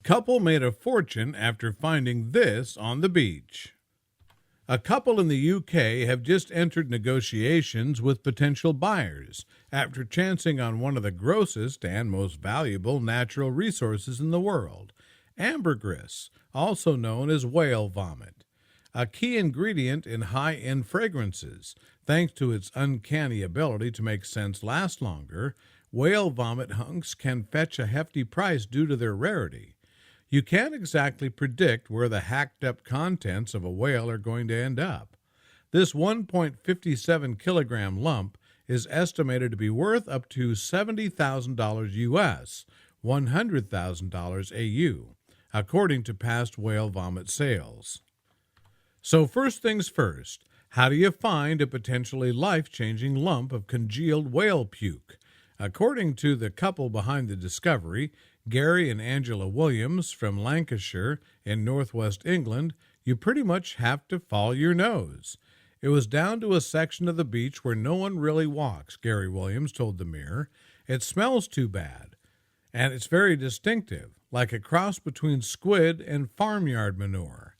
Couple made a fortune after finding this on the beach. A couple in the UK have just entered negotiations with potential buyers after chancing on one of the grossest and most valuable natural resources in the world, ambergris, also known as whale vomit, a key ingredient in high-end fragrances. Thanks to its uncanny ability to make scents last longer, whale vomit hunks can fetch a hefty price due to their rarity. You can't exactly predict where the hacked-up contents of a whale are going to end up. This 1.57 kilogram lump is estimated to be worth up to $70,000 US, $100,000 AU, according to past whale vomit sales. So first things first, how do you find a potentially life-changing lump of congealed whale puke? According to the couple behind the discovery, Gary and Angela Williams from Lancashire in northwest England, you pretty much have to follow your nose. It was down to a section of the beach where no one really walks, Gary Williams told the Mirror. It smells too bad, and it's very distinctive, like a cross between squid and farmyard manure.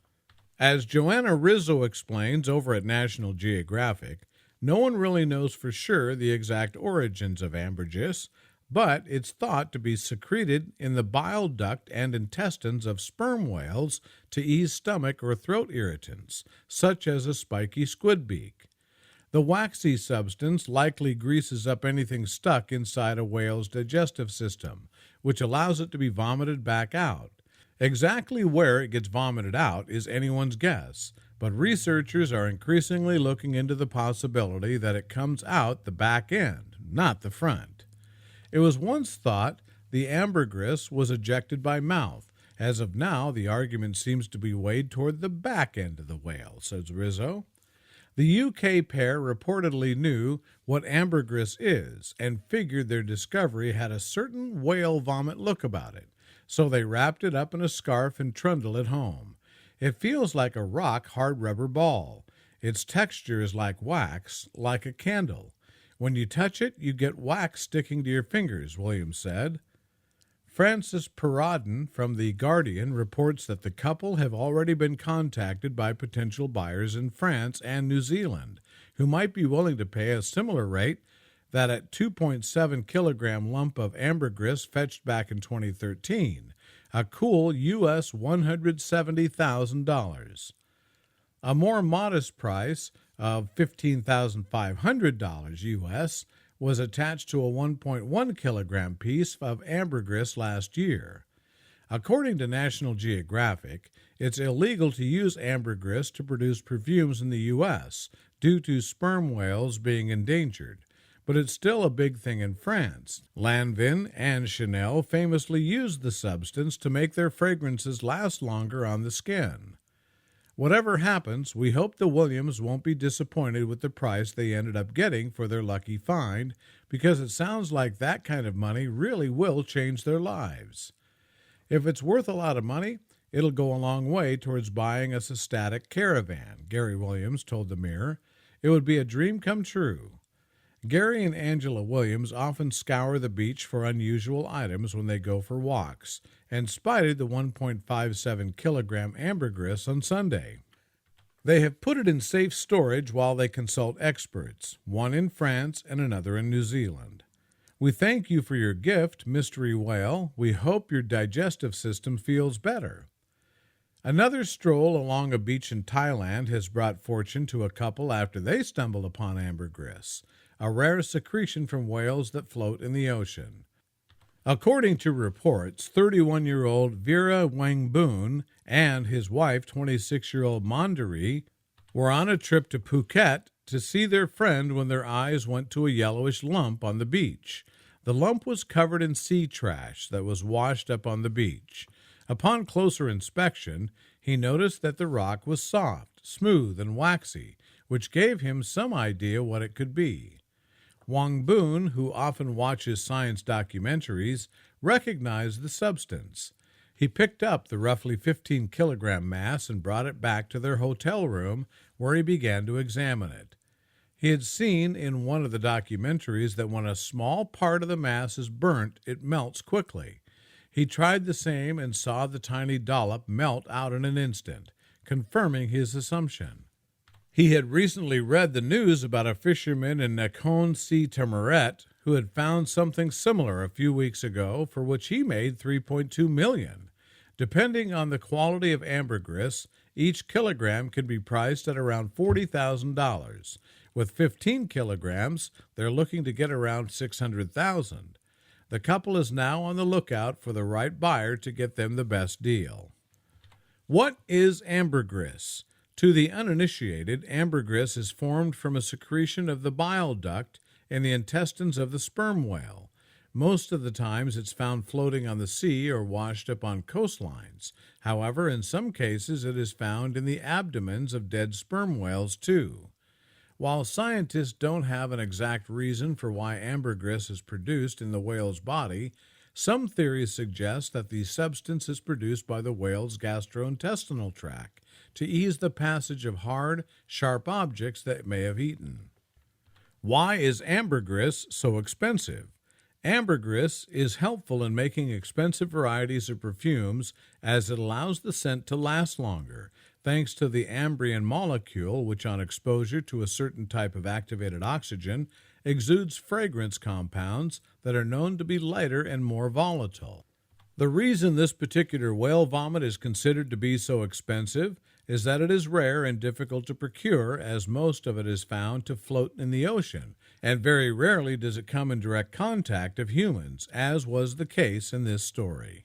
As Joanna Rizzo explains over at National Geographic, no one really knows for sure the exact origins of ambergris, but it's thought to be secreted in the bile duct and intestines of sperm whales to ease stomach or throat irritants, such as a spiky squid beak. The waxy substance likely greases up anything stuck inside a whale's digestive system, which allows it to be vomited back out. Exactly where it gets vomited out is anyone's guess, but researchers are increasingly looking into the possibility that it comes out the back end, not the front. It was once thought the ambergris was ejected by mouth. As of now, the argument seems to be weighed toward the back end of the whale, says Rizzo. The UK pair reportedly knew what ambergris is and figured their discovery had a certain whale vomit look about it, so they wrapped it up in a scarf and trundled it home. It feels like a rock hard rubber ball. Its texture is like wax, like a candle. When you touch it, you get wax sticking to your fingers, Williams said. Francis Perrodin from The Guardian reports that the couple have already been contacted by potential buyers in France and New Zealand, who might be willing to pay a similar rate that at 2.7 kilogram lump of ambergris fetched back in 2013, a cool US $170,000. A more modest price of $15,500 US was attached to a 1.1 kilogram piece of ambergris last year. According to National Geographic, it's illegal to use ambergris to produce perfumes in the U.S. due to sperm whales being endangered, but it's still a big thing in France. Lanvin and Chanel famously used the substance to make their fragrances last longer on the skin. Whatever happens, we hope the Williams won't be disappointed with the price they ended up getting for their lucky find, because it sounds like that kind of money really will change their lives. If it's worth a lot of money, it'll go a long way towards buying us a static caravan, Gary Williams told the Mirror. It would be a dream come true. Gary and Angela Williams often scour the beach for unusual items when they go for walks, and spotted the 1.57 kilogram ambergris on Sunday. They have put it in safe storage while they consult experts, one in France and another in New Zealand. We thank you for your gift, Mystery Whale. We hope your digestive system feels better. Another stroll along a beach in Thailand has brought fortune to a couple after they stumbled upon ambergris, a rare secretion from whales that float in the ocean. According to reports, 31-year-old Vera Wangboon and his wife, 26-year-old Mandari, were on a trip to Phuket to see their friend when their eyes went to a yellowish lump on the beach. The lump was covered in sea trash that was washed up on the beach. Upon closer inspection, he noticed that the rock was soft, smooth, and waxy, which gave him some idea what it could be. Wangboon, who often watches science documentaries, recognized the substance. He picked up the roughly 15-kilogram mass and brought it back to their hotel room, where he began to examine it. He had seen in one of the documentaries that when a small part of the mass is burnt, it melts quickly. He tried the same and saw the tiny dollop melt out in an instant, confirming his assumption. He had recently read the news about a fisherman in Nakhon-si-Thammarat who had found something similar a few weeks ago, for which he made $3.2 million. Depending on the quality of ambergris, each kilogram can be priced at around $40,000. With 15 kilograms, they're looking to get around $600,000. The couple is now on the lookout for the right buyer to get them the best deal. What is ambergris? To the uninitiated, ambergris is formed from a secretion of the bile duct in the intestines of the sperm whale. Most of the times it's found floating on the sea or washed up on coastlines. However, in some cases it is found in the abdomens of dead sperm whales too. While scientists don't have an exact reason for why ambergris is produced in the whale's body, some theories suggest that the substance is produced by the whale's gastrointestinal tract to ease the passage of hard, sharp objects that it may have eaten. Why is ambergris so expensive? Ambergris is helpful in making expensive varieties of perfumes as it allows the scent to last longer, thanks to the Ambrion molecule, which on exposure to a certain type of activated oxygen exudes fragrance compounds that are known to be lighter and more volatile. The reason this particular whale vomit is considered to be so expensive is that it is rare and difficult to procure, as most of it is found to float in the ocean, and very rarely does it come in direct contact of humans, as was the case in this story.